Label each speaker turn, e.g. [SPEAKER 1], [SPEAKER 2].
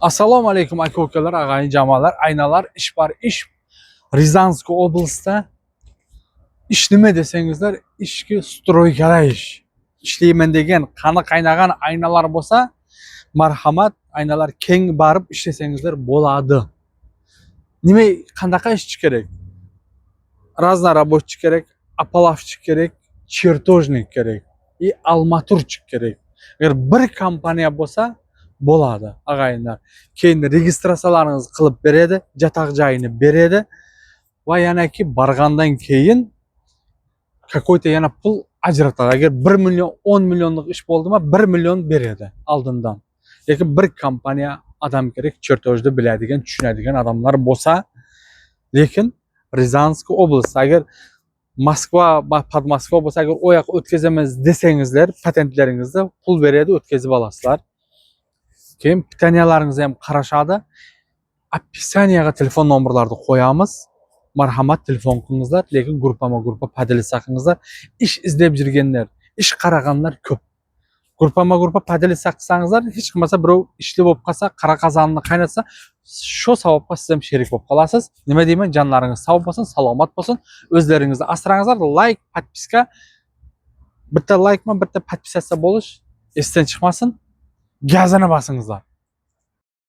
[SPEAKER 1] Assalomu alaykum aka-ukalar, ag'ayni jamoalar, aynalar, ish bor, ish. Rizansk oblastida ish nima desangizlar, ishki stroykalar ish. Ishlayman degan, qani qaynagan aynalar bo'lsa, marhamat, aynalar keng barib ishlasangizlar bo'ladi. Nima qanaqa ishchi kerak? Raznорабочий kerak, apolavchi kerak, chertojnik kerak, almaturchik kerak. Agar bir kompaniya bo'lsa, bo'ladi ag'ayinlar. Keyin registratsiyalaringizni qilib beradi, jataq joyini beradi va yanaki borgandan keyin какой-то yana pul ajratadi. Agar 1 million, 10 millionlik ish bo'ldimi, 1 million beradi oldindan. Lekin bir kompaniya odam kerak, chertojni biladigan, tushunadigan odamlar bo'lsa, lekin Rizansk oblast, agar Moskva va Podmoskva bo'lsa, agar u yoqqa o'tkazamiz desangizlar, patentlaringizni pul beradi, o'tkazib olasizlar. Keyin pitaniyalaringizni ham qarashadi. Описаниеga telefon nomerlarini qo'yamiz. Marhamat, telefon qilingizlar, lekin gruppama-gruppa padilisa qilingizlar. Ish izlab yurganlar, ish qaraganlar ko'p. Gruppama-gruppa padilisa qilsangizlar, hech qilmasa birov ishli bo'lib qolsa, qara qozonni qaynatsa, shu savobga siz ham sherik bo'lib qolasiz. Nima deyman? Jonlaringiz sog' bo'lsin, salomat bo'lsin. O'zlaringizni asrangizlar. Like, podpiska. Bitta like bitta podpisatsiya bo'lish esdan chiqmasin. Gazini basingizlar.